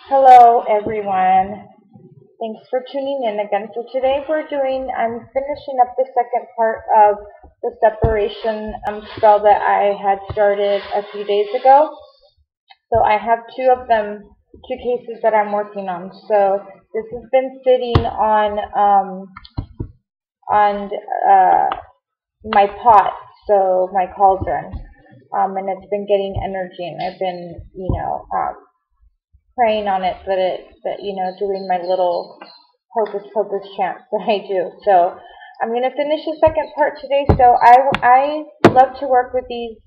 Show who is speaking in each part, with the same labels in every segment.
Speaker 1: Hello everyone. Thanks for tuning in again. So today I'm finishing up the second part of the separation spell that I had started a few days ago. So I have two cases that I'm working on. So this has been sitting on my pot, so my cauldron, and it's been getting energy, and I've been, praying on it, doing my little hocus pocus chants that I do. So I'm gonna finish the second part today. So I love to work with these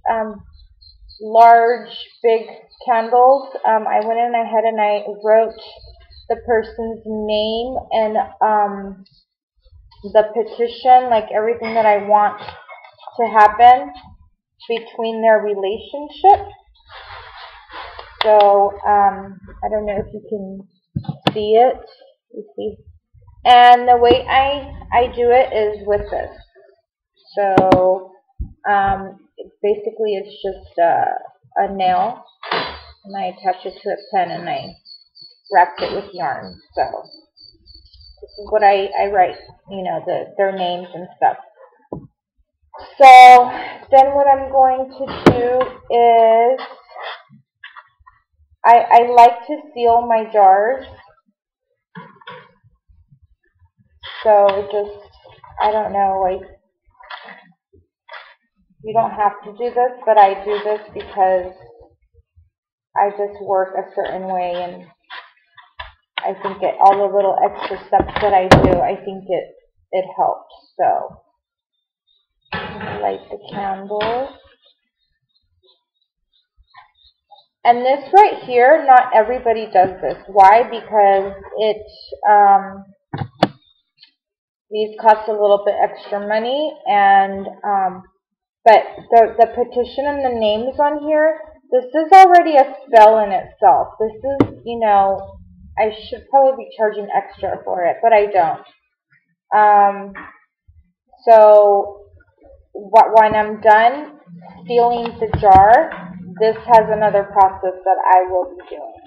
Speaker 1: large, big candles. I went in ahead and I wrote the person's name and the petition, like everything that I want to happen between their relationship. So I don't know if you can see it. You see, and the way I do it is with this. So basically it's just a nail, and I attach it to a pen and I wrap it with yarn. So this is what I write, their names and stuff. So then what I'm going to do is I like to seal my jars. So I don't know, like, you don't have to do this, but I do this because I just work a certain way, and I think all the little extra steps that I do, I think it helps. So light the candle. And this right here, not everybody does this. Why? Because these cost a little bit extra money, and but the petition and the names on here, this is already a spell in itself. This is, I should probably be charging extra for it, but I don't. So when I'm done sealing the jar, this has another process that I will be doing.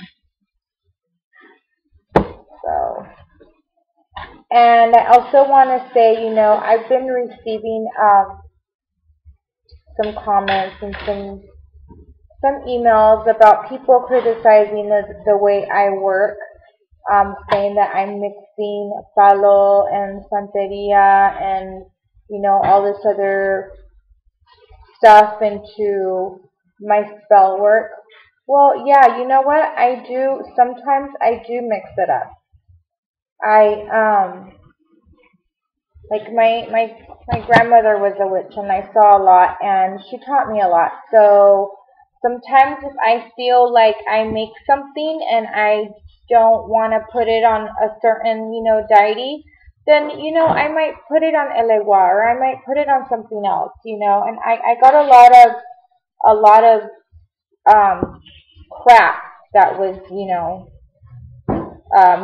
Speaker 1: So, and I also want to say, I've been receiving some comments and some emails about people criticizing the way I work, saying that I'm mixing palo and santeria and all this other stuff into my spell work. Well, yeah, you know what? Sometimes I do mix it up. Like my grandmother was a witch, and I saw a lot, and she taught me a lot. So sometimes if I feel like I make something and I don't want to put it on a certain, deity, then, I might put it on Elewa, or I might put it on something else, and I got a lot of crap that was,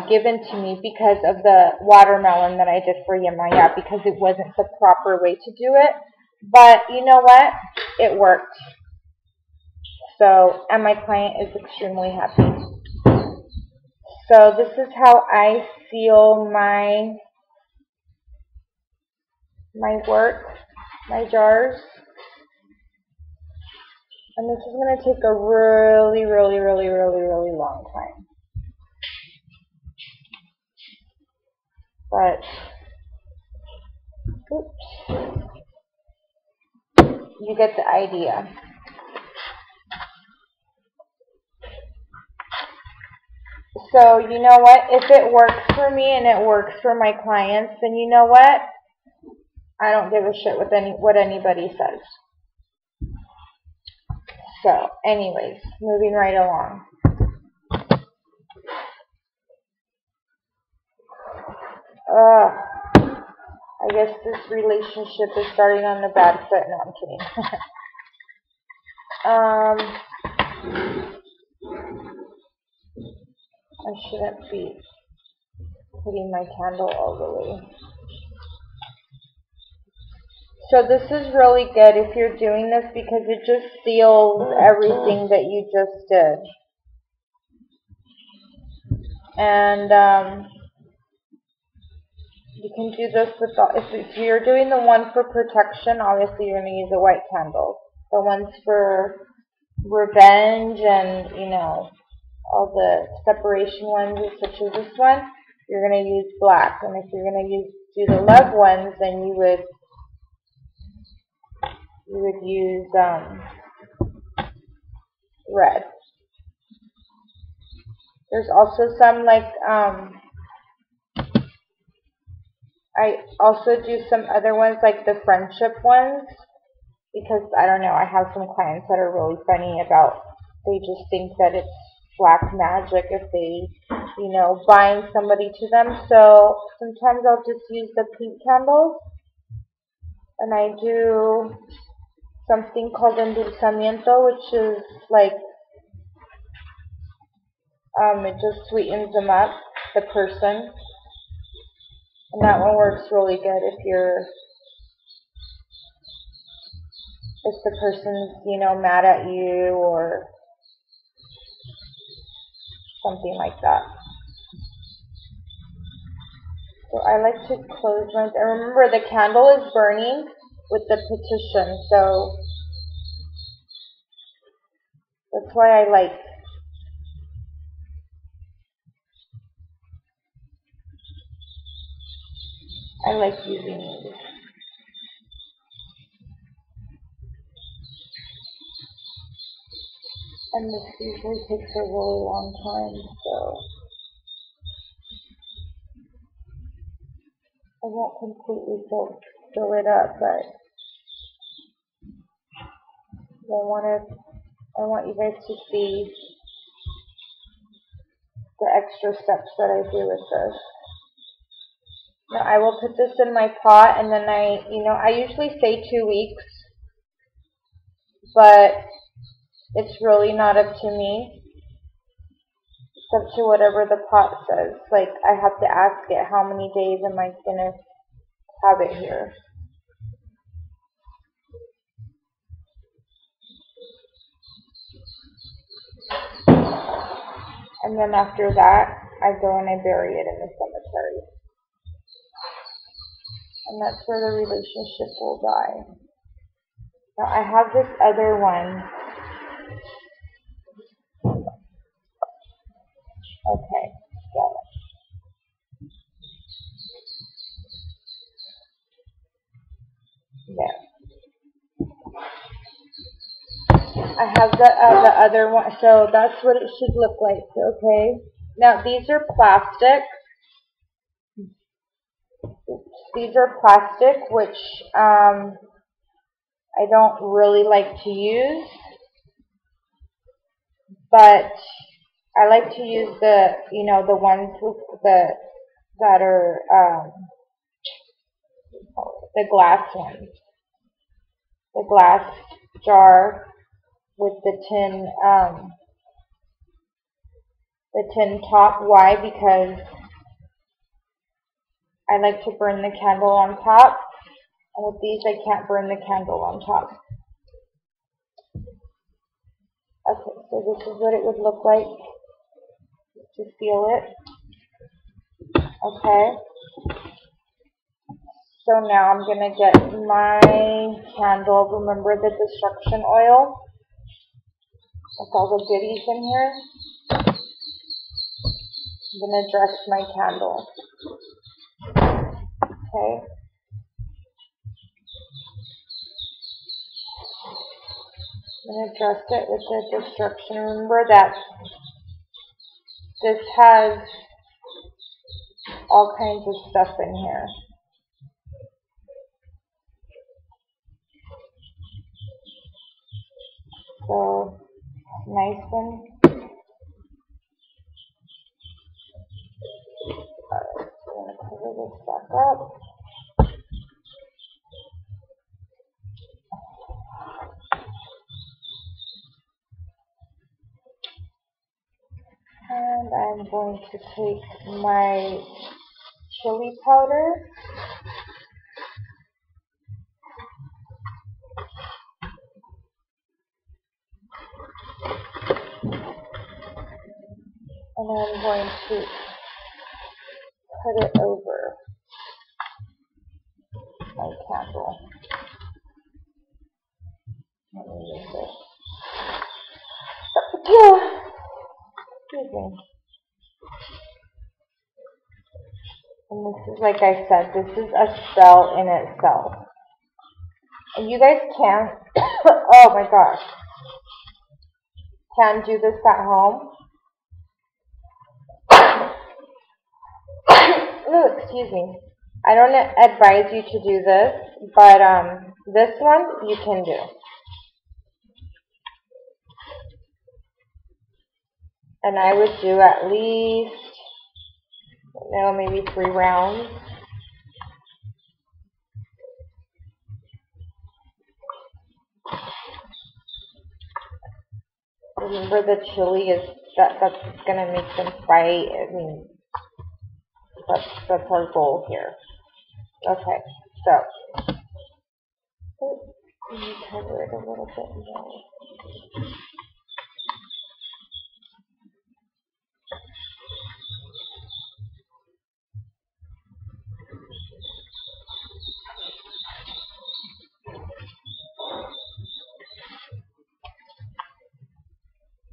Speaker 1: given to me because of the watermelon that I did for Yamaya, because it wasn't the proper way to do it. But you know what? It worked. So, and my client is extremely happy. So this is how I seal my work, my jars. And this is going to take a really, really, really, really, really long time. But, oops, you get the idea. So, you know what? If it works for me and it works for my clients, then you know what? I don't give a shit what anybody says. So, anyways, moving right along. I guess this relationship is starting on the bad foot. No, I'm kidding. I shouldn't be putting my candle all the way. So this is really good if you're doing this, because it just seals everything that you just did. And you can do this with if you're doing the one for protection, obviously you're going to use a white candle. The ones for revenge and, you know, all the separation ones, such as this one, you're going to use black. And if you're going to do the love ones, then you would use red. There's also some like I also do some other ones like the friendship ones, because I don't know, I have some clients that are really funny about, they just think that it's black magic if they, you know, bind somebody to them. So sometimes I'll just use the pink candles, and I do something called endulzamiento, which is like, it just sweetens them up, the person. And that one works really good if the person's, you know, mad at you or something like that. So I like to close my, and remember the candle is burning with the petition, so that's why I like using these. And this usually takes a really long time, so I won't completely fill it up, but I want you guys to see the extra steps that I do with this. Now I will put this in my pot, and then I usually say 2 weeks, but it's really not up to me. It's up to whatever the pot says. Like, I have to ask it, how many days am I going to have it here? And then after that, I go and I bury it in the cemetery. And that's where the relationship will die. Now I have this other one. Okay, so there. I have the other one, so that's what it should look like. Okay. Now these are plastic. These are plastic, which I don't really like to use, but I like to use the, you know, the ones with that are the glass ones, the glass jar with the tin top. Why? Because I like to burn the candle on top, and with these I can't burn the candle on top. Okay, so this is what it would look like to seal it. Okay. So now I'm going to get my candle. Remember the destruction oil? With all the goodies in here. I'm going to dress my candle. Okay. I'm going to dress it with the destruction. Remember that this has all kinds of stuff in here. So, nice one. Alright, so I'm going to cover this back up. And I'm going to take my chili powder. And I'm going to put it over my candle. Let me use this. Excuse me. And this is, like I said, this is a spell in itself. And you guys can, oh my gosh, can do this at home. Oh, excuse me. I don't advise you to do this, but this one you can do. And I would do at least, maybe 3 rounds. Remember, the chili is that's gonna make them fight. I mean, that's our goal here. Okay, so let me cover it a little bit more.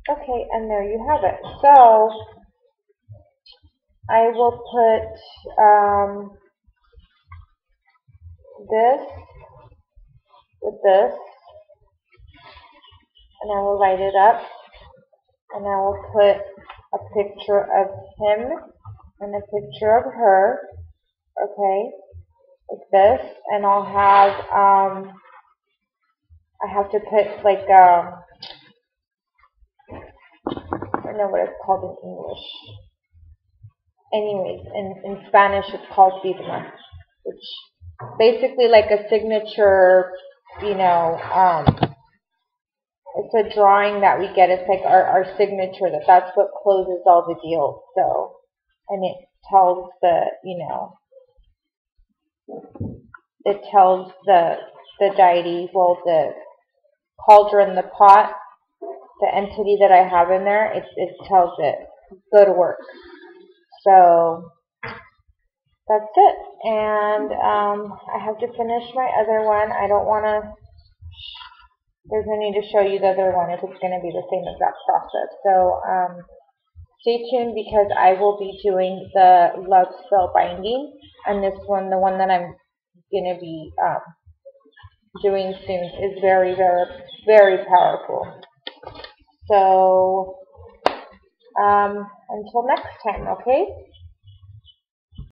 Speaker 1: Okay, and there you have it. So I will put this with this, and I will light it up, and I will put a picture of him and a picture of her, okay, like this, and I'll have, I have to put like, I don't know what it's called in English. Anyways, in Spanish it's called firma, which basically like a signature, you know, it's a drawing that we get. It's like our signature, that's what closes all the deals. So, and it tells the, you know, it tells the deity, well, the cauldron, the pot, the entity that I have in there, it tells it, go to work. So that's it. And I have to finish my other one. I don't want to, there's no need to show you the other one if it's going to be the same exact process. So stay tuned, because I will be doing the love spell binding, and this one, the one that I'm going to be doing soon, is very, very, very powerful. So until next time, okay?